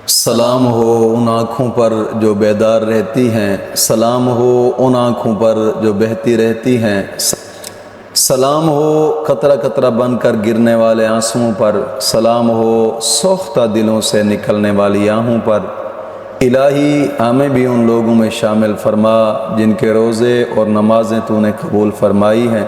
سلام ہو ان آنکھوں پر جو بیدار رہتی ہیں، سلام ہو ان آنکھوں پر جو بہتی رہتی ہیں، سلام ہو قطرہ قطرہ بن کر گرنے والے آنسوؤں پر، سلام ہو سوختہ دلوں سے نکلنے والی آہوں پر۔ الہی ہمیں بھی ان لوگوں میں شامل فرما جن کے روزے اور نمازیں تو نے قبول فرمائی ہیں،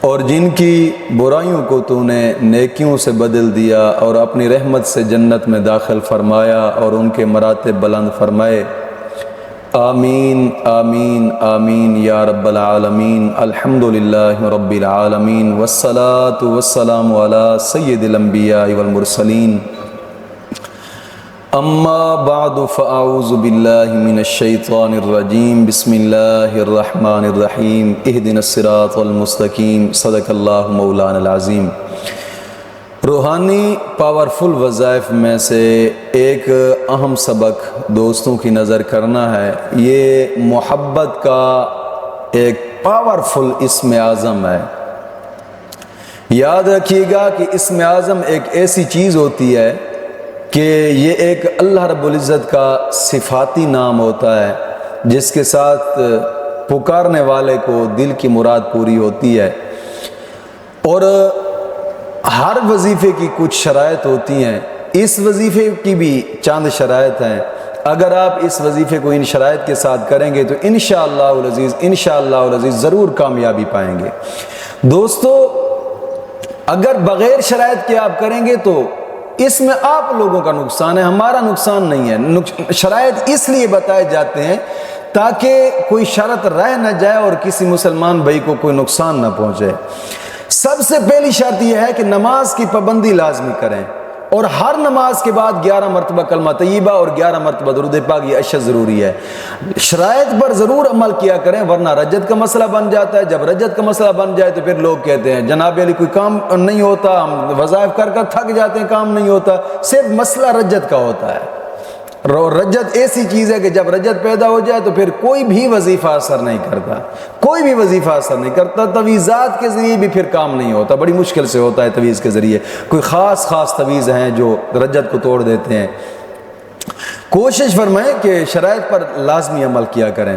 اور جن کی برائیوں کو تو نے نیکیوں سے بدل دیا اور اپنی رحمت سے جنت میں داخل فرمایا اور ان کے مراتب بلند فرمائے۔ آمین آمین آمین یا رب العالمین۔ الحمدللہ رب العالمین والصلاة والسلام علی سید الانبیاء والمرسلین۔ اما بعد فاعوذ باللہ من الشیطان الرجیم، بسم اللہ الرحمن الرحیم، اہدنا الصراط المستقیم، صدق اللہ مولانا العظیم۔ روحانی پاورفل وظائف میں سے ایک اہم سبق دوستوں کی نظر کرنا ہے، یہ محبت کا ایک پاورفل اسم اعظم ہے۔ یاد رکھیے گا کہ اسم اعظم ایک ایسی چیز ہوتی ہے کہ یہ ایک اللہ رب العزت کا صفاتی نام ہوتا ہے جس کے ساتھ پکارنے والے کو دل کی مراد پوری ہوتی ہے، اور ہر وظیفے کی کچھ شرائط ہوتی ہیں۔ اس وظیفے کی بھی چند شرائط ہیں، اگر آپ اس وظیفے کو ان شرائط کے ساتھ کریں گے تو انشاءاللہ العزیز ضرور کامیابی پائیں گے۔ دوستو، اگر بغیر شرائط کے آپ کریں گے تو اس میں آپ لوگوں کا نقصان ہے، ہمارا نقصان نہیں ہے۔ شرائط اس لیے بتائے جاتے ہیں تاکہ کوئی شرط رہ نہ جائے اور کسی مسلمان بھائی کو کوئی نقصان نہ پہنچے۔ سب سے پہلی شرط یہ ہے کہ نماز کی پابندی لازمی کریں، اور ہر نماز کے بعد 11 مرتبہ کلمہ طیبہ اور 11 مرتبہ درود پاک، یہ اشد ضروری ہے۔ شرائط پر ضرور عمل کیا کریں ورنہ رجت کا مسئلہ بن جاتا ہے۔ جب رجت کا مسئلہ بن جائے تو پھر لوگ کہتے ہیں جناب علی کوئی کام نہیں ہوتا، ہم وظائف کر کر تھک جاتے ہیں، کام نہیں ہوتا۔ صرف مسئلہ رجت کا ہوتا ہے۔ رجت ایسی چیز ہے کہ جب رجت پیدا ہو جائے تو پھر کوئی بھی وظیفہ اثر نہیں کرتا، کوئی بھی وظیفہ اثر نہیں کرتا۔ تویزات کے ذریعے بھی پھر کام نہیں ہوتا، بڑی مشکل سے ہوتا ہے تویز کے ذریعے۔ کوئی خاص تویز ہیں جو رجت کو توڑ دیتے ہیں۔ کوشش فرمائیں کہ شرائط پر لازمی عمل کیا کریں۔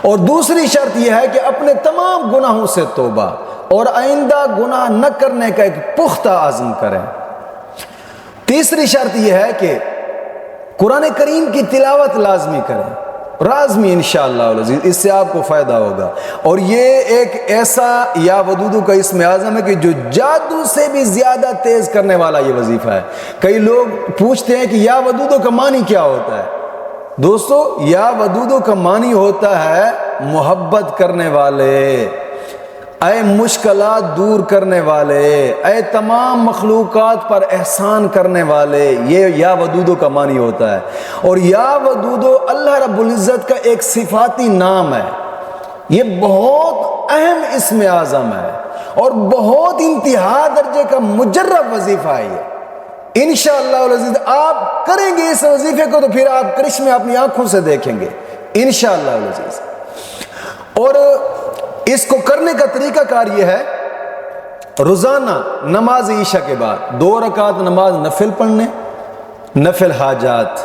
اور دوسری شرط یہ ہے کہ اپنے تمام گناہوں سے توبہ اور آئندہ گناہ نہ کرنے کا ایک پختہ عزم کریں۔ تیسری شرط یہ ہے کہ قرآن کریم کی تلاوت لازمی کریں، لازمی انشاءاللہ العزیز، اس سے آپ کو فائدہ ہوگا۔ اور یہ ایک ایسا یا ودودو کا اسم اعظم ہے کہ جو جادو سے بھی زیادہ تیز کرنے والا یہ وظیفہ ہے۔ کئی لوگ پوچھتے ہیں کہ یا ودودو کا معنی کیا ہوتا ہے؟ دوستو، یا ودودو کا معنی ہوتا ہے محبت کرنے والے، اے مشکلات دور کرنے والے، اے تمام مخلوقات پر احسان کرنے والے، یہ یا ودودو کا معنی ہوتا ہے۔ اور یا ودودو اللہ رب العزت کا ایک صفاتی نام ہے۔ یہ بہت اہم اسم اعظم ہے اور بہت انتہا درجے کا مجرب وظیفہ ہے یہ۔ انشاءاللہ العزیز آپ کریں گے اس وظیفے کو تو پھر آپ کرشمے اپنی آنکھوں سے دیکھیں گے انشاءاللہ العزیز۔ اور اس کو کرنے کا طریقہ کار یہ ہے، روزانہ نماز عشاء کے بعد 2 رکعت نماز نفل پڑھنے، نفل حاجات،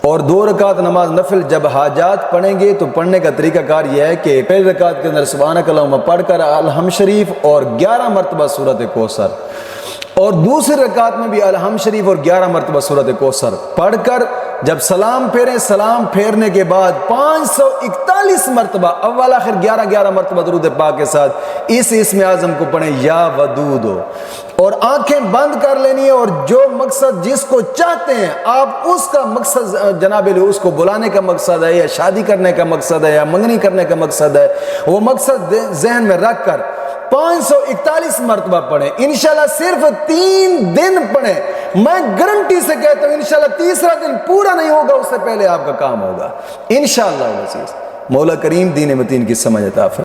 اور 2 رکعت نماز نفل جب حاجات پڑھیں گے تو پڑھنے کا طریقہ کار یہ ہے کہ پہلی رکعت کے اندر سبحانک اللہم پڑھ کر الحمد شریف اور 11 مرتبہ سورۃ کوثر، اور دوسری رکعت میں بھی الحمد شریف اور 11 مرتبہ سورۃ کوثر پڑھ کر جب سلام پھیریں، سلام پھیرنے کے بعد 541 مرتبہ اول آخر 11 مرتبہ درود پاک کے ساتھ اس اسم اعظم کو پڑھیں، یا ودودو، اور آنکھیں بند کر لینی ہے۔ اور جو مقصد جس کو چاہتے ہیں آپ اس کا مقصد جناب علی، اس کو بلانے کا مقصد ہے یا شادی کرنے کا مقصد ہے یا منگنی کرنے کا مقصد ہے، وہ مقصد ذہن میں رکھ کر 541 مرتبہ پڑھیں۔ انشاءاللہ صرف 3 دن پڑھیں، میں گارنٹی سے کہتا ہوں انشاءاللہ تیسرا دن پورا نہیں ہوگا اس سے پہلے آپ کا کام ہوگا انشاءاللہ العزیز۔ مولا کریم دین متین کی سمجھ عطا فرمائے۔